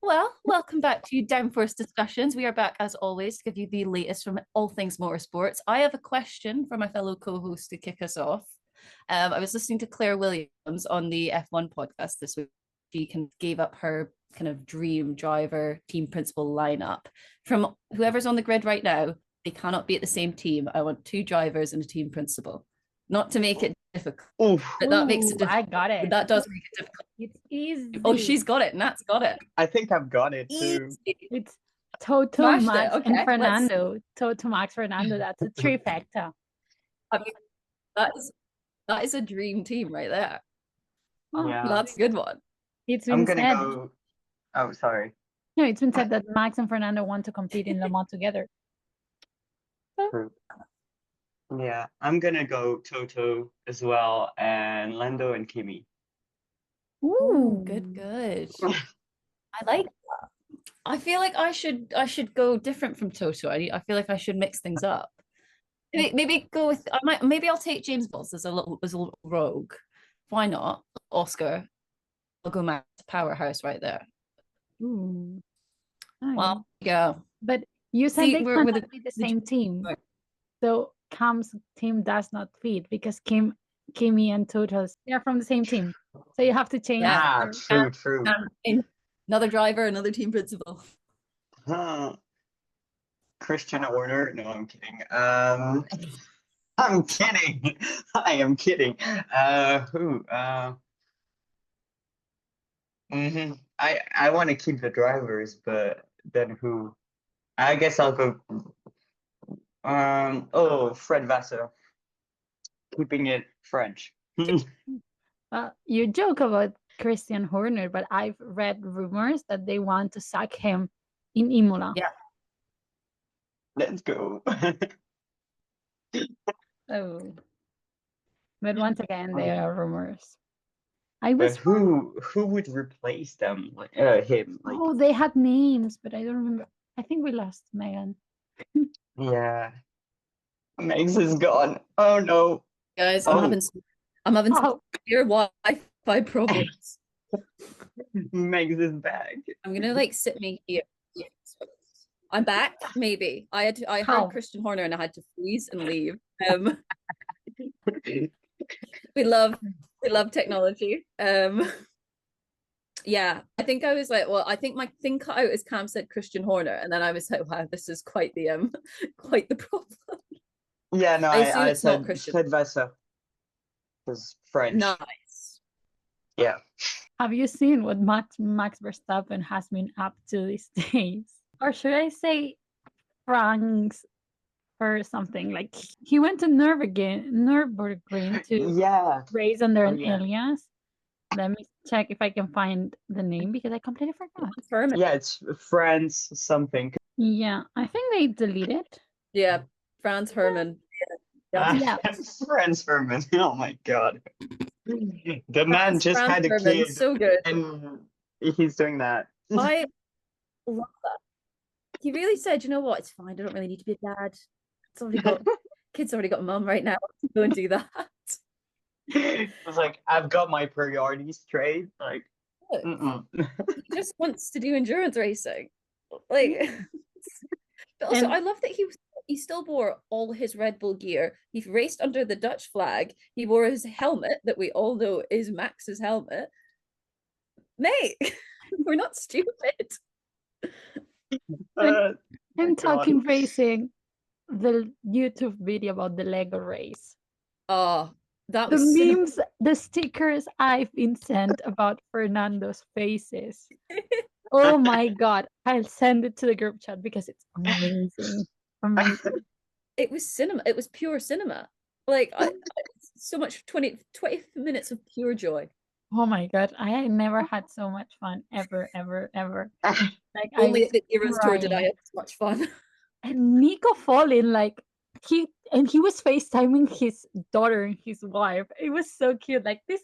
Well, welcome back to Downforce Discussions. We are back as always to give you the latest from all things motorsports. I have a question for my fellow co-host to kick us off. I was listening to Claire Williams on the F1 podcast this week. She gave up her kind of dream driver team principal lineup. From whoever's on the grid right now, they cannot be at the same team. I want two drivers and a team principal. Not to make it difficult, Oof. but that makes it difficult. I got it. That does make it difficult. It's easy. Oh, she's got it. Nat's got it. I think I've got it too. Easy. It's Toto, Smashed Max, it. Okay, and Fernando. Toto, Max, Fernando. That's a trifecta. I mean, that is a dream team right there. Oh, Yeah. That's a good one. It's I'm been gonna said. go. Oh, sorry. No, it's been said that Max and Fernando want to compete in Le Mans together. True. Yeah, I'm gonna go Toto as well, and Lando and Kimi. Ooh, Good. I like that. I feel like I should go different from Toto. I feel like I should mix things up. Maybe go with maybe I'll take James Bowles as a little rogue. Why not? Oscar. I'll go Max Powerhouse right there. Ooh. Well, yeah. But you said See, they we're cannot be the same team. Right. So Cam's team does not fit because Kimi and Toto's, they're from the same team. So you have to change. Yeah. True. Another driver, another team principal. Christian Horner? No, I'm kidding. I'm kidding. I am kidding. Who? I want to keep the drivers, but then who? I guess I'll go. Fred Vasseur. Keeping it French. You joke about Christian Horner, but I've read rumors that they want to sack him in Imola. Yeah. Let's go. Oh. But once again, they are rumors. But who would replace them? Him? Like, Oh, they had names, but I don't remember. I think we lost Megan. yeah. Megs is gone. Oh no. Guys, I'm having some severe Wi-Fi problems. Megs is back. I'm gonna sit me here. Yes. I'm back. Maybe I heard Christian Horner and I had to freeze and leave. We love technology. Yeah, I think I was like, well, I think my thing cut out as Cam said Christian Horner, and then I was like, wow, this is quite the problem. Yeah, no, I said Christian. Fred Vasseur. Was French. Nice. Yeah. Have you seen what Max Verstappen has been up to these days? Or should I say Frank's or something? Like he went to Nürburgring to race under an alias. Let me check if I can find the name because I completely forgot. Herman. Yeah, it's France something. Yeah, I think they deleted. Yeah, Franz Herman. Yeah. Franz Herman. Oh my god. The man just Franz had a Herman, kid. so good. And he's doing that. I love that. He really said, you know what, it's fine. I don't really need to be a dad. Kid's already got a mum right now. Go and do that. It was like, I've got my priorities straight. Like, he just wants to do endurance racing. Like, but also, I love that he still wore all his Red Bull gear. He raced under the Dutch flag. He wore his helmet that we all know is Max's helmet. Mate, we're not stupid. I'm talking racing. The YouTube video about the Lego race. Oh, that was the memes, the stickers I've been sent about Fernando's faces. Oh my god. I'll send it to the group chat because it's amazing. It was cinema. It was pure cinema. Like so much 20 minutes of pure joy. Oh my god. I never had so much fun ever. Like only at the Eras Tour did I have so much fun. And Nico falling, like he was FaceTiming his daughter and his wife. It was so cute. Like this,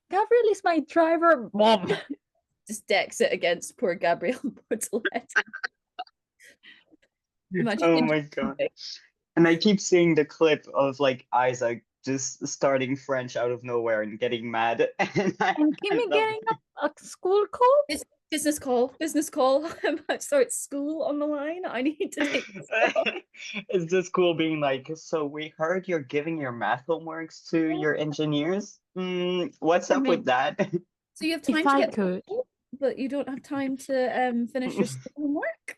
Gabriel is my driver. Mom. Just decks it against poor Gabriel Bortoletti. Oh my god. And I keep seeing the clip of like Isaac just starting French out of nowhere and getting mad. And Kimi getting a school call? Business call. Business call. I'm about to start school on the line. I need to take this call. Is this cool being like, so we heard you're giving your math homeworks to your engineers? What's I up with mean, that? So you have if time to I get could, but you don't have time to finish your school homework.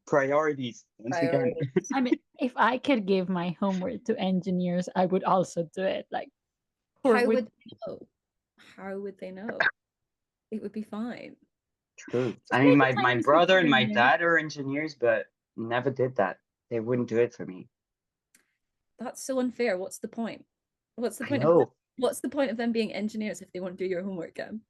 Priorities, once again. Priorities. I mean, if I could give my homework to engineers, I would also do it. Like, or How with would they know? How would they know? It would be fine. True. I just mean, make a my tiny brother and switcher my in there. dad are engineers, but never did that. They wouldn't do it for me. That's so unfair. What's the point? What's the I point of know. what's the point of them being engineers if they won't do your homework, Em?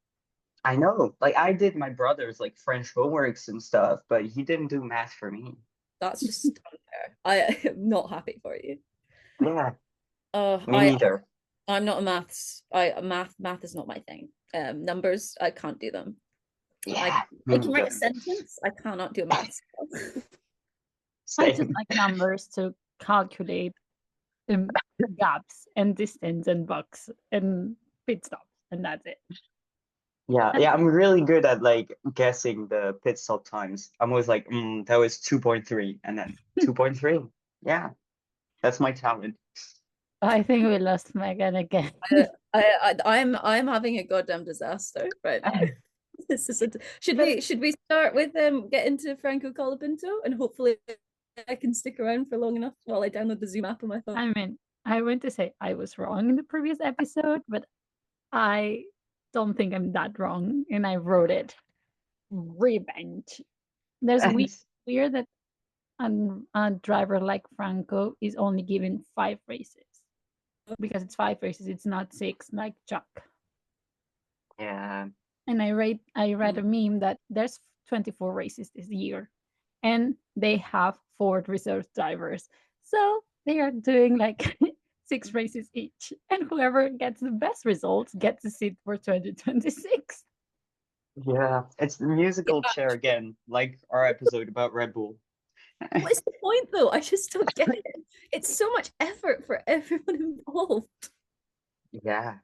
I know. Like I did my brother's like French homeworks and stuff, but he didn't do math for me. That's just unfair. I am not happy for you. Yeah, Oh, me neither. I'm not a maths. Math is not my thing. Numbers, I can't do them. Yeah, I me can write a neither. sentence. I cannot do a maths. I just Same. like numbers to calculate um, gaps and distance and bucks and pit stops, and that's it. Yeah, And yeah, I'm really good at like guessing the pit stop times. I'm always like, that was 2.3 and then 2.3. Yeah, that's my talent. I think we lost Megan again. I'm having a goddamn disaster right now. This is should we start with get into Franco Colapinto and hopefully I can stick around for long enough while I download the Zoom app on my phone. I mean, I want to say I was wrong in the previous episode, but I don't think I'm that wrong, and I wrote it. Revenge. There's weird that a driver like Franco is only given 5 races because it's 5 races. It's not 6 like Chuck. Yeah, And I read a meme that there's 24 races this year, and they have 4 reserve drivers, so they are doing like 6 races each, and whoever gets the best results gets a seat for 2026. yeah. It's the musical chair again, like our episode about Red Bull. What is the point though? I just don't get it. It's so much effort for everyone involved. Yeah.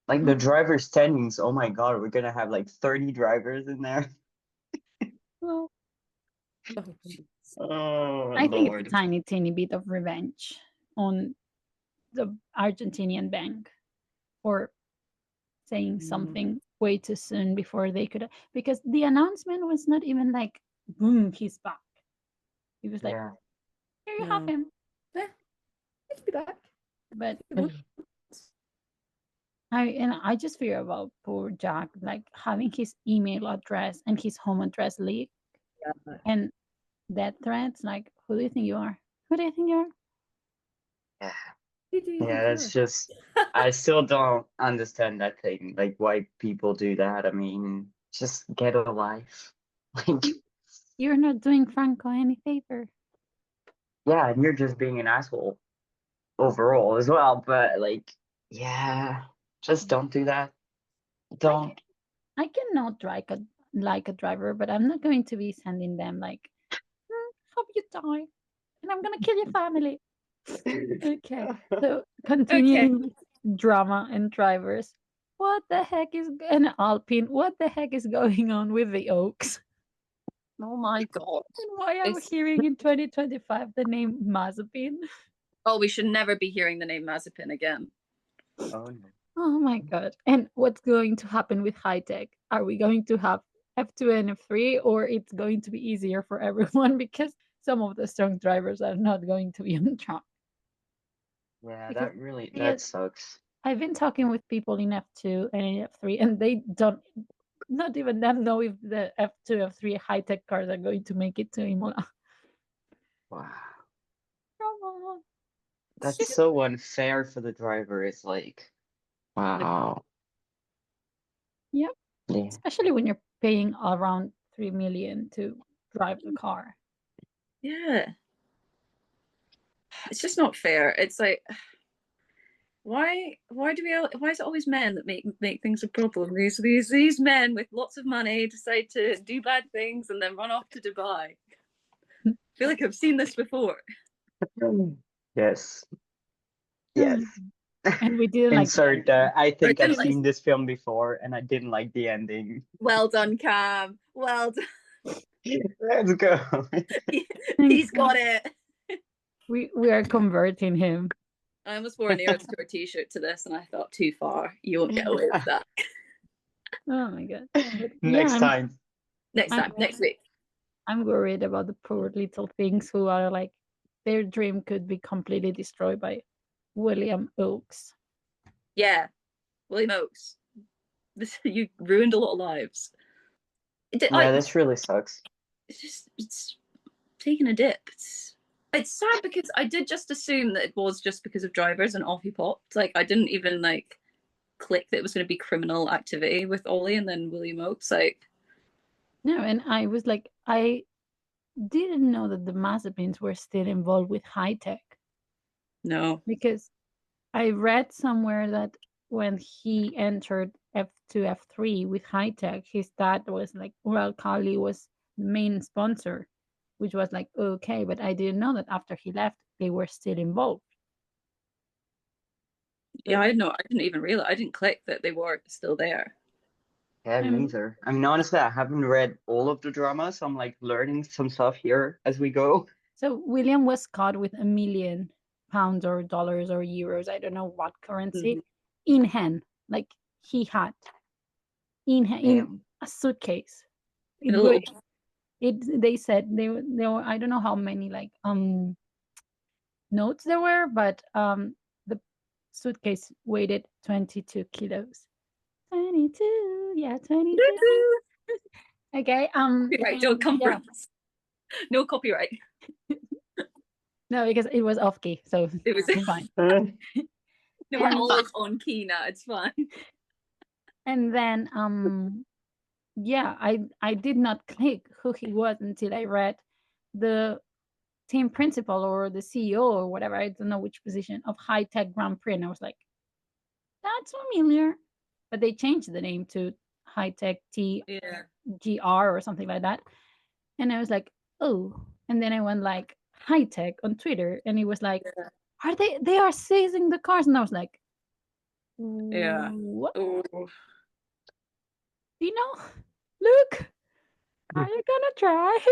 Like the driver standings, oh my God, we're gonna have like 30 drivers in there. Well, Oh, jeez. Oh I think it's Lord. a tiny, teeny bit of revenge on the Argentinian bank for saying something way too soon before they could, because the announcement was not even like, boom, he's back. It was like, Yeah. here you have him. Yeah, I could be back. But I just fear about poor Jack, like having his email address and his home address leaked, Yeah. and death threats. Like, who do you think you are? Who do you think you are? Yeah. Who do you Yeah, think you that's just I still don't understand that thing. Like why people do that. I mean, just get a life. Like, You're not doing Franco any favor. yeah, and you're just being an asshole overall as well. But like, yeah, just don't do that. Don't. I cannot like a driver, but I'm not going to be sending them like, hope you die, and I'm gonna kill your family. Okay, so continuing with drama and drivers. What the heck is an Alpine? What the heck is going on with the Oaks? Oh my God. And why are we It's- hearing in 2025 the name Mazepin? Oh, we should never be hearing the name Mazepin again. Oh no. Oh my god. And what's going to happen with high tech? Are we going to have F2 and F3, or it's going to be easier for everyone because some of the strong drivers are not going to be on track? Yeah, Because that sucks. I've been talking with people in F2 and in F3, and they don't, not even them know if the F2, F3 high tech cars are going to make it to Imola. Wow. Come on. That's so unfair for the driver. It's like, wow. Yep. Yeah. Especially when you're paying around 3 million to drive the car. Yeah. It's just not fair. It's like why is it always men that make things a problem? These men with lots of money decide to do bad things and then run off to Dubai. I feel like I've seen this before. Yes. Yes. and we didn't like the Insert. ending. I think I've didn't like- seen this film before, and I didn't like the ending. Well done, Cam. Well done. Let's go. He's got it. We are converting him. I almost wore an Eras Tour t-shirt to this, and I thought, too far. You won't get away with that. Oh my god. But Next yeah, time. Next time, next week. I'm worried about the poor little things who are like their dream could be completely destroyed by William Oakes. Yeah, William Oakes. You ruined a lot of lives. Yeah, this really sucks. It's taking a dip. It's sad because I did just assume that it was just because of drivers and off he popped. Like I didn't even like click that it was going to be criminal activity with Ollie and then William Oakes. Like No, and I was like, I didn't know that the Mazepins were still involved with high tech no. because I read somewhere that when he entered F2, F3 with high tech, his dad was like, well, Kali was the main sponsor, which was like, okay, but I didn't know that after he left, they were still involved. Yeah, I didn't even realize. I didn't click that they were still there. Yeah, me neither. I mean, honestly, I haven't read all of the drama, so I'm like learning some stuff here as we go. So William was caught with £1 million or dollars or euros, I don't know what currency, in hand, like he had in a suitcase. They said they were, I don't know how many like notes there were, but the suitcase weighed 22 kilos. 22, yeah, 22. Okay. Right, don't come for us. No copyright. No, because it was off key, so It was fine. No, we're always on key now. It's fine. And then yeah, I did not click who he was until I read the team principal or the CEO or whatever, I don't know which position, of High Tech Grand Prix, and I was like, that's familiar. But they changed the name to High Tech TGR or something like that, and I was like, oh. And then I went like High Tech on Twitter, and it was like, are they are seizing the cars? And I was like, what? Oh. You know, Luke, are you gonna drive?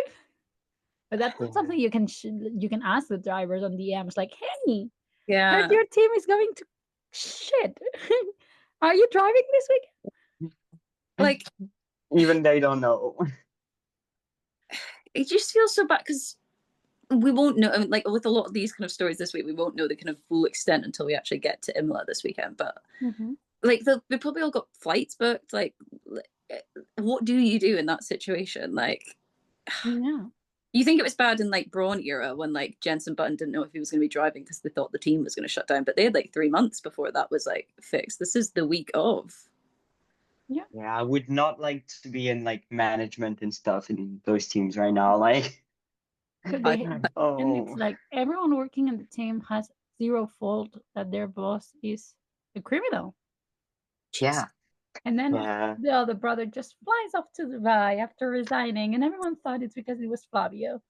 But that's not something you can ask the drivers on DMs like, hey, heard your team is going to shit. Are you driving this week? Like, even they don't know. It just feels so bad because we won't know. I mean, like with a lot of these kind of stories this week, we won't know the kind of full extent until we actually get to Imola this weekend. But like, they probably all got flights booked. Like, what do you do in that situation? Like, yeah. You think it was bad in like Braun era when like Jenson Button didn't know if he was going to be driving because they thought the team was going to shut down, but they had like 3 months before that was like fixed. This is the week of. Yeah. Yeah, I would not like to be in like management and stuff in those teams right now. Like, And it's like everyone working in the team has zero fault that their boss is a criminal. Yeah. And then the other brother just flies off to Dubai after resigning, and everyone thought it's because it was Flavio.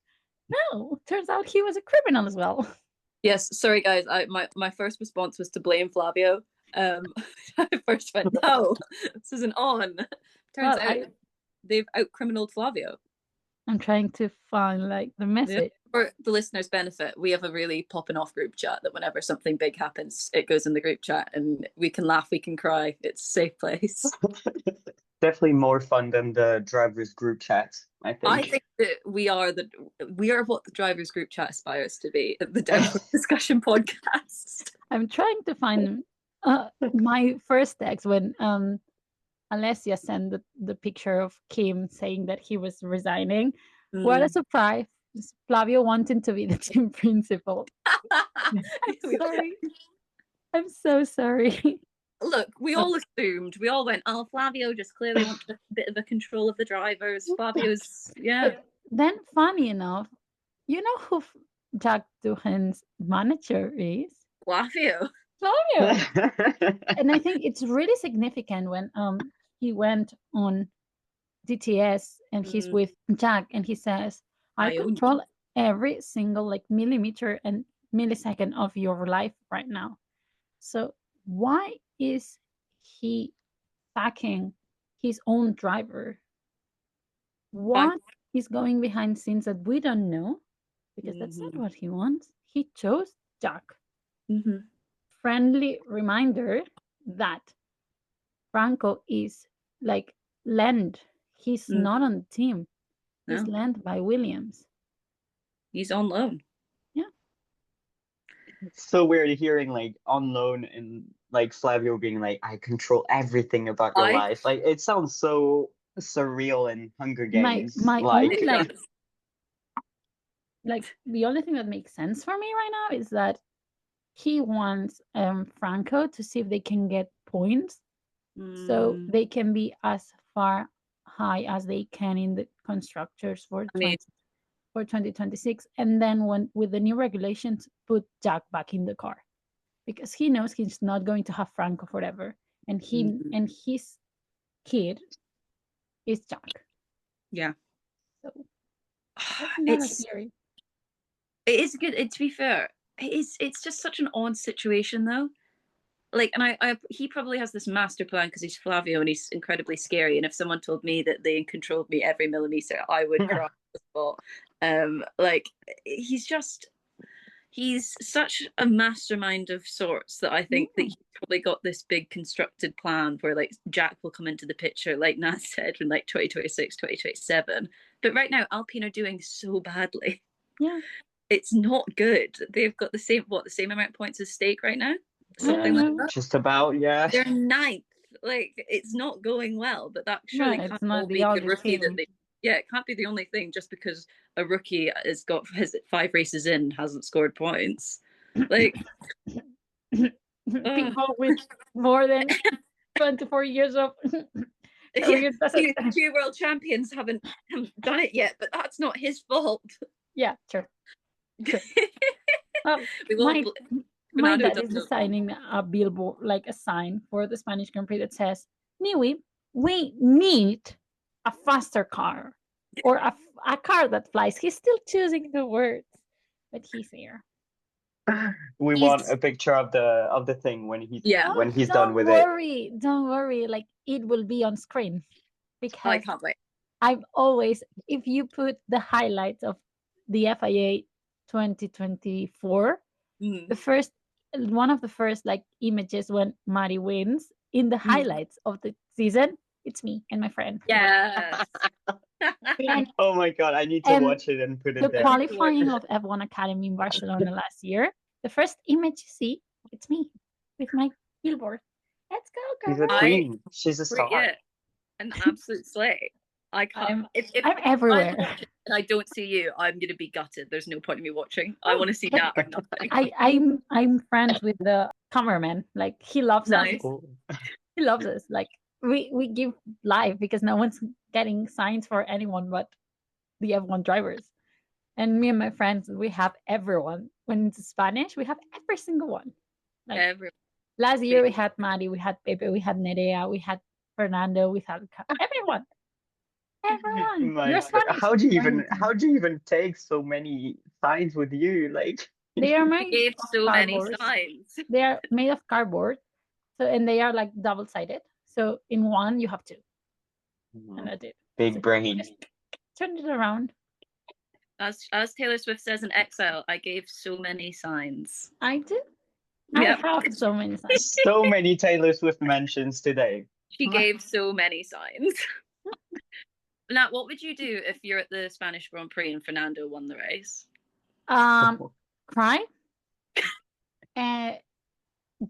No, turns out he was a criminal as well. Yes, sorry guys. My first response was to blame Flavio. I first went, no, this isn't on. Turns out they've out-criminaled Flavio. I'm trying to find like the message. For the listeners' benefit, we have a really popping off group chat that whenever something big happens, it goes in the group chat and we can laugh, we can cry. It's a safe place. Definitely more fun than the drivers group chats, I think. I think that we are what the drivers group chat aspires to be, the Downforce Discussion Podcast. I'm trying to find my first text when Alessia sent the picture of Kim saying that he was resigning. What a surprise. Flavio wanting to be the team principal. I'm sorry. I'm so sorry. Look, we all assumed. We all went, oh, Flavio just clearly wants a bit of a control of the drivers. Flavio's, But then, funny enough, you know who Jack Doohan's manager is? Flavio. And I think it's really significant when he went on DTS and he's with Jack and he says, I control every single like millimeter and millisecond of your life right now. So why is he backing his own driver? What is going behind scenes that we don't know? Because that's not what he wants. He chose Jack. Friendly reminder that Franco is like lent. He's not on the team. He's lent by Williams. He's on loan. Yeah. It's so weird hearing like on loan and like Flavio being like, I control everything about your life. Like it sounds so surreal in Hunger Games. My like, only like the only thing that makes sense for me right now is that he wants Franco to see if they can get points so they can be as far high as they can in the constructors for 2026, and then when with the new regulations put Jack back in the car, because he knows he's not going to have Franco forever, and and his kid is Jack. Yeah. So that's another theory. It is good. To be fair, it's just such an odd situation though. Like, and he probably has this master plan because he's Flavio and he's incredibly scary. And if someone told me that they controlled me every millimeter, I would cry on the spot. Like, he's such a mastermind of sorts that I think that he's probably got this big constructed plan where like Jack will come into the picture, like Naz said, in like 2026, 2027. But right now, Alpine are doing so badly. Yeah. It's not good. They've got the same amount of points as Stake right now. Something like that. Just about, yeah. They're ninth. Like, it's not going well, but that surely can't all be the rookie that they. Yeah, it can't be the only thing just because a rookie has 5 races in, hasn't scored points. Like people with more than 24 years of two world champions haven't done it yet, but that's not his fault. Yeah, true. My dad is designing a billboard, like a sign for the Spanish Grand Prix that says, Niwi, we need a faster car or a car that flies. He's still choosing the words, but he's here. We want a picture of the thing when he's done with it. Don't worry, like it will be on screen, because I can't wait. I've always, if you put the highlights of the FIA 2024, one of the first like images when Mari wins in the highlights of the season, it's me and my friend. Yes. Oh my god, I need to watch it and put it there. The qualifying of F1 Academy in Barcelona last year, the first image you see, it's me with my billboard. Let's go, girl. She's a queen. She's a star. Yeah, an absolute slay. I can't. I'm everywhere. And I don't see you, I'm gonna be gutted. There's no point in me watching. I want to see that or nothing. I'm friends with the cameraman. Like he loves us. He loves us. Like we give live because no one's getting signs for anyone but the F1 drivers. And me and my friends, we have everyone. When it's Spanish, we have every single one. Like everyone. Last year we had Mari, we had Pepe, we had Nerea, we had Fernando, we had everyone. Everyone. How do you even take so many signs with you? Like they are made of so many signs. They are made of cardboard, so and they are like double-sided. So in one you have 2. And I did. Big brain. Turn it around. As Taylor Swift says in Exile, I gave so many signs. I did. Yep. I have so many signs. So many Taylor Swift mentions today. She gave so many signs. Now, what would you do if you're at the Spanish Grand Prix and Fernando won the race? Cry.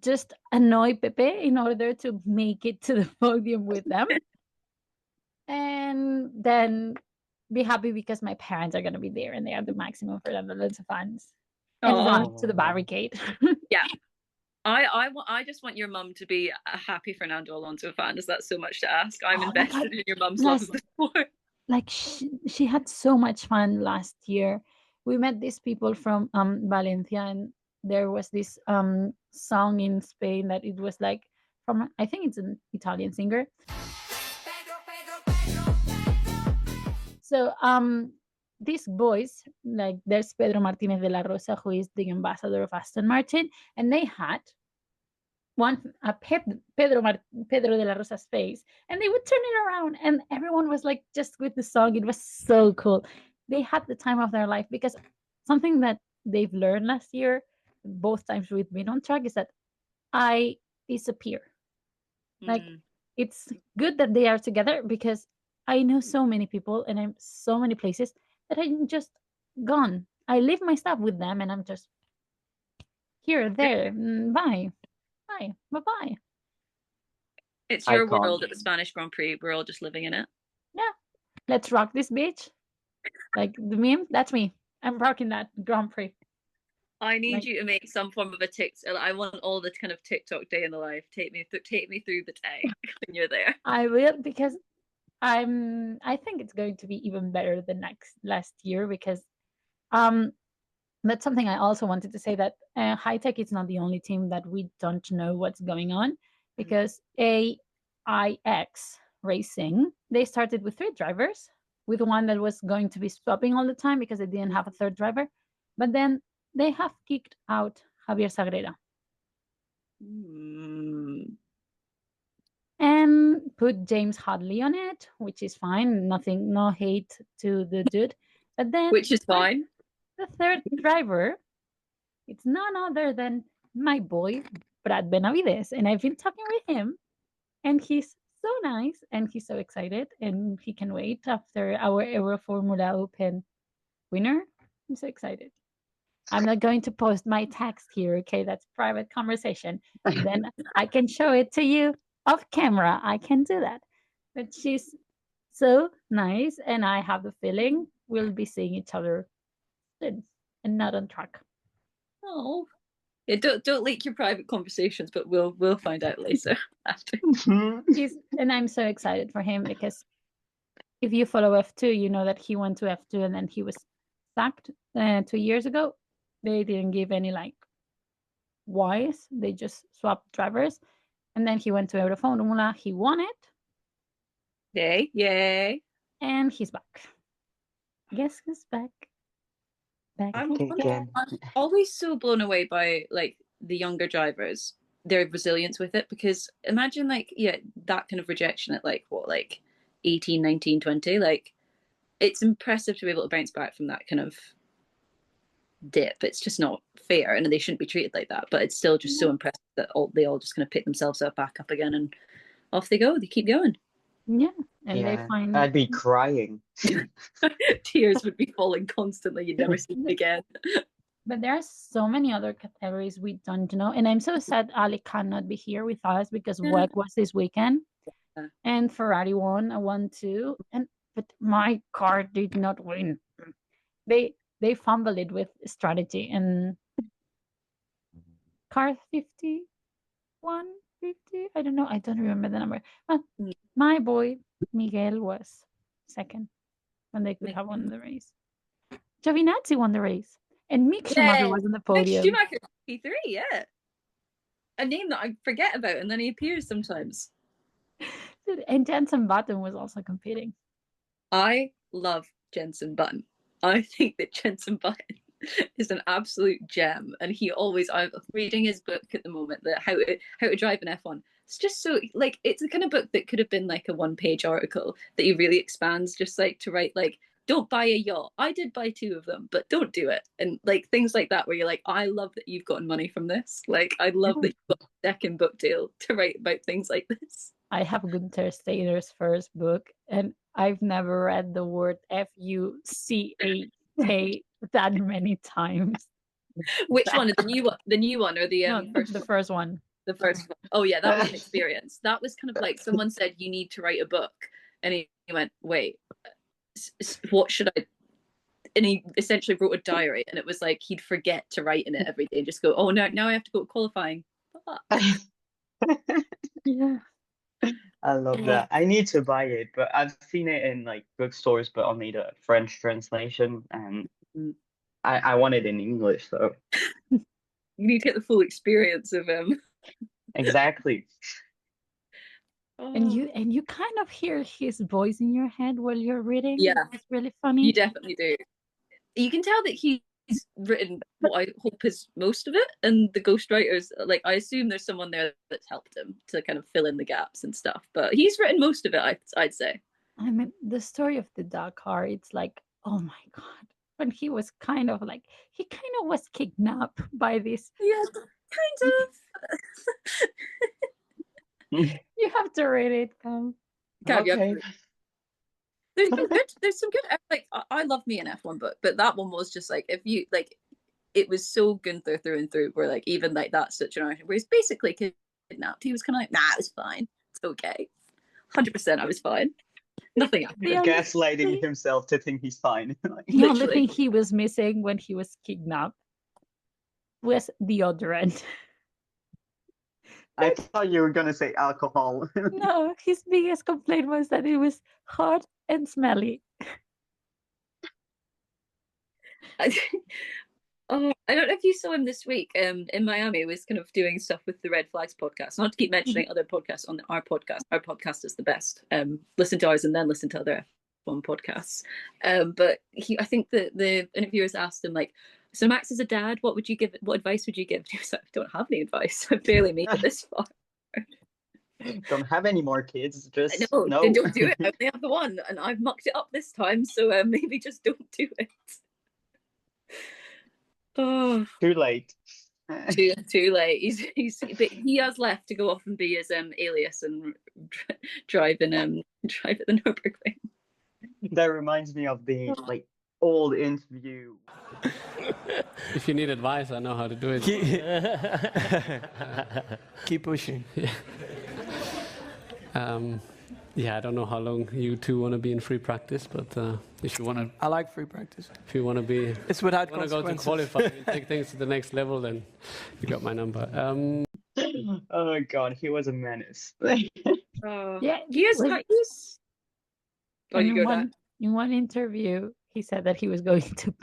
Just annoy Pepe in order to make it to the podium with them. And then be happy because my parents are going to be there and they are the maximum Fernando Alonso fans. And run to the barricade. Yeah. I just want your mum to be a happy Fernando Alonso fan. Is that so much to ask? I'm invested in your mum's love of the sport. Like she had so much fun last year. We met these people from Valencia, and there was this song in Spain that it was like from, I think it's an Italian singer. So these boys, like there's Pedro Martinez de la Rosa, who is the ambassador of Aston Martin, and they had Pedro de la Rosa's face, and they would turn it around, and everyone was like just with the song. It was so cool. They had the time of their life, because something that they've learned last year, both times we've been on track, is that I disappear. Like, it's good that they are together, because I know so many people and I'm so many places that I'm just gone. I leave my stuff with them and I'm just here, there, bye, bye, bye bye. It's your Icon. world at the Spanish Grand Prix. We're all just living in it. Yeah, let's rock this bitch. Like the meme, that's me. I'm rocking that Grand Prix. I need you to make some form of a TikTok. I want all the kind of TikTok day in the life. Take me through the day when you're there. I will, because I think it's going to be even better than last year, because that's something I also wanted to say, that High Tech is not the only team that we don't know what's going on, because AIX Racing, they started with 3 drivers, with one that was going to be swapping all the time because they didn't have a third driver, but then they have kicked out Javier Sagrera and put James Hadley on it, which is fine. No hate to the dude, but then which is fine. The third driver, it's none other than my boy Brad Benavides, and I've been talking with him, and he's so nice, and he's so excited, and he can wait after our Euro Formula Open winner. I'm so excited. I'm not going to post my text here, okay? That's private conversation. Then I can show it to you off camera. I can do that. But she's so nice, and I have the feeling we'll be seeing each other soon and not on track. Oh, yeah, don't leak your private conversations, but we'll find out later after. And I'm so excited for him, because if you follow F2, you know that he went to F2 and then he was sacked 2 years ago. They didn't give any like whys. They just swapped drivers, and then he went to Euroformula. He won it. Yay! And he's back. Guess who's back? I'm always so blown away by like the younger drivers, their resilience with it, because imagine like that kind of rejection at like 18, 19, 20, like it's impressive to be able to bounce back from that kind of dip. It's just not fair, and they shouldn't be treated like that, but it's still just so impressive that they all just kind of pick themselves up back up again, and off they go. They keep going. Yeah, and they find I'd be crying. Tears would be falling constantly. You'd never see it again. But there are so many other categories we don't know, and I'm so sad Ali cannot be here with us, because WEC was this weekend, and Ferrari won. I won too, but my car did not win. They fumbled it with strategy, and car 50, I don't know. I don't remember the number. But my boy Miguel was second when they could have won the race. Giovinazzi won the race, and Mick Schumacher was on the podium. Mick Schumacher, P3, yeah. A name that I forget about, and then he appears sometimes. And Jenson Button was also competing. I love Jenson Button. I think that Jenson Button is an absolute gem, and I'm reading his book at the moment, that how to drive an F1. It's just so like, it's the kind of book that could have been like a 1-page article that he really expands, just like to write like, don't buy a yacht. I did buy 2 of them, but don't do it. And like things like that, where you're like, I love that you've gotten money from this. Like, I love that you've got a second book deal to write about things like this. I have Gunther Stener's first book, and I've never read the word FUCAK that many times. Which one? The new one, or the the first one? The first one. Oh yeah, that was an experience. That was kind of like someone said you need to write a book, and he went, wait, what should I? And he essentially wrote a diary, and it was like he'd forget to write in it every day and just go, oh, now I have to go qualifying. Yeah. I love that. I need to buy it, but I've seen it in like bookstores, but only the French translation, and I want it in English, so you need to get the full experience of him. Exactly. And you kind of hear his voice in your head while you're reading. Yeah, it's really funny. You definitely do. You can tell that he he's written what I hope is most of it, and the ghostwriters, like, I assume there's someone there that's helped him to kind of fill in the gaps and stuff, but he's written most of it, I'd say. I mean, the story of the dog car, it's like, oh my God. When he was he kind of was kidnapped by this. Yeah, kind of. You have to read it, Cam. Okay. There's some good, like, I love me an F1 book, but that one was just like, if you like, it was so Gunther through and through, where like even like that situation where he's basically kidnapped, he was kind of like, nah, it was fine, it's okay, 100% I was fine, nothing happened. Gaslighting himself to think he's fine. The only thing he was missing when he was kidnapped was deodorant. I thought you were gonna say alcohol. No, his biggest complaint was that it was hot and smelly. Oh, I don't know if you saw him this week in Miami. He was kind of doing stuff with the Red Flags podcast. Not to keep mentioning other podcasts on our podcast. Our podcast is the best. Listen to ours and then listen to other F1 podcasts. But I think the interviewers asked him, like, so Max is a dad, what advice would you give? He was like, I don't have any advice. I've barely made it this far. Don't have any more kids. Just no. No. Don't do it. I only have the one, and I've mucked it up this time. So maybe just don't do it. Oh, Too late. too late. But he has left to go off and be his alias and drive at the Nürburgring. That reminds me of the like old interview. If you need advice, I know how to do it. Keep pushing. Yeah, I don't know how long you two want to be in free practice, but if you want to, I like free practice. if you want to be, It's without want to go to consequences. qualify and take things to the next level, then you got my number. Oh God, he was a menace. Yeah, he is. Oh, you go back. in one interview, he said that he was going to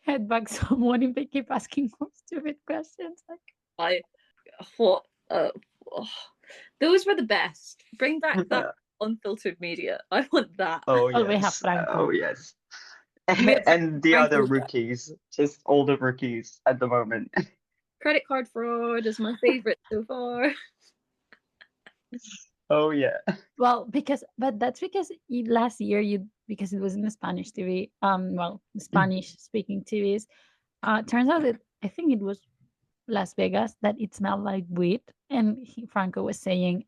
headbug someone if they keep asking more stupid questions. Like, Those were the best. Bring back that unfiltered media. I want that. Oh Oh, we have yes. Franco. Oh yes. And the other rookies, just all the rookies at the moment. Credit card fraud is my favorite so far. Oh yeah. well, but that's because last year because it was in the Spanish TV, Spanish speaking TVs. Turns out that I think it was Las Vegas that it smelled like weed, and Franco was saying,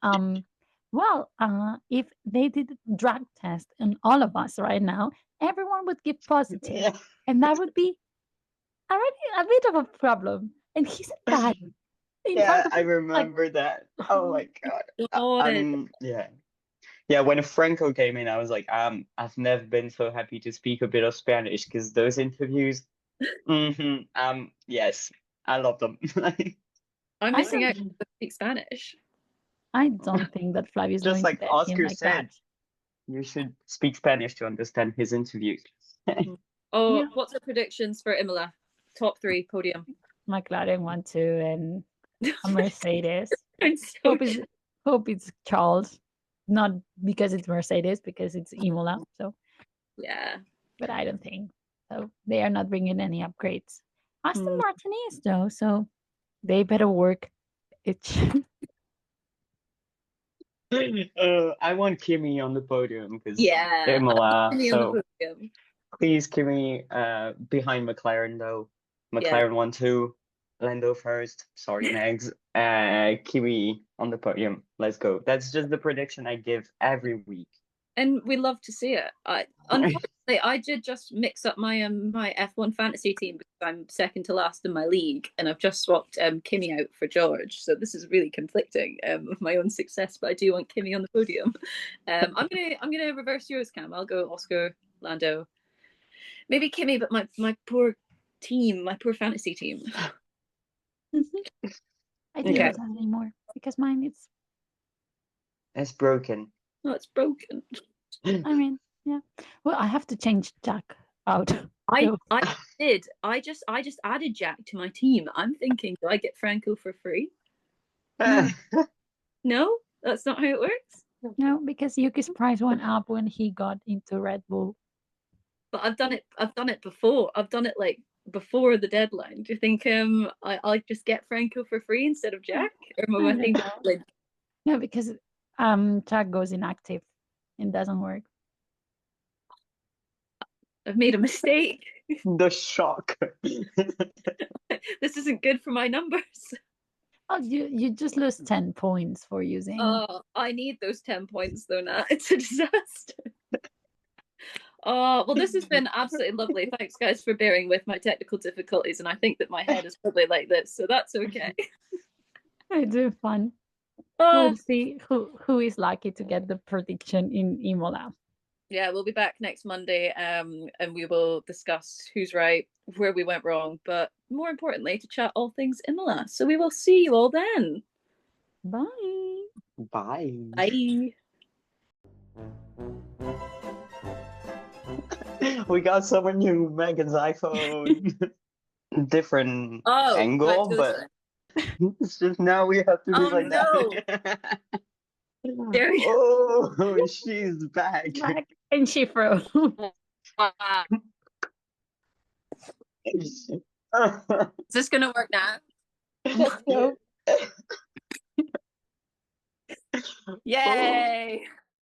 if they did a drug test on all of us right now, everyone would give positive, Yeah. and that would be already a bit of a problem. And he said that. in Yeah, front of I him, like, remember that. Oh my God. God. Yeah. Yeah, when Franco came in, I was like, I've never been so happy to speak a bit of Spanish because those interviews, yes, I love them. I'm missing out to speak Spanish. I don't think that Flavio's Just going like to let him Oscar like said, that. you should speak Spanish to understand his interviews. Oh, Yeah. what's our predictions for Imola? Top 3 podium. McLaren 1-2 and a Mercedes. I'm so Hope it's Charles, not because it's Mercedes, because it's Imola. So, yeah. but I don't think so. They are not bringing any upgrades. Aston Hmm. Martin is though, so they better work. I want Kimi on the podium because Yeah. Imola. Kimi on the So podium. please, Kimi, behind McLaren though. McLaren 1-2, Lando first. Sorry, Megs. Kimi on the podium. Let's go. That's just the prediction I give every week. And we love to see it. Unfortunately, I did just mix up my my F1 fantasy team because I'm second to last in my league, and I've just swapped Kimi out for George. So this is really conflicting with my own success. But I do want Kimi on the podium. I'm gonna reverse yours, Cam. I'll go Oscar, Lando, maybe Kimi, but my poor team, my poor fantasy team. I don't have that anymore because mine is. It's broken. Oh, it's broken. I mean, yeah. Well, I have to change Jack out. I So, did. I just added Jack to my team. I'm thinking, do I get Franco for free? No, that's not how it works. no, because Yuki's price went up when he got into Red Bull. But I've done it before. I've done it like before the deadline. Do you think I'll just get Franco for free instead of Jack? Or am I thinking like No, because Jack goes inactive and doesn't work. I've made a mistake? The shock. This isn't good for my numbers. Oh, you just lose 10 points for using. Oh, I need those 10 points though now. It's a disaster. Oh, well, this has been absolutely lovely. Thanks, guys, for bearing with my technical difficulties. And I think that my head is probably like this, so that's okay. It's fun. Oh, We'll see who is lucky to get the prediction in Imola. yeah, we'll be back next Monday, and we will discuss who's right, where we went wrong, but more importantly, to chat all things Imola. So we will see you all then. Bye. Bye. Bye. We got someone new, Megan's iPhone. Different angle, right, but it's just now we have to be like that. There we go. Oh, she's back. And she froze. Is this gonna work now? Let's go. Yay!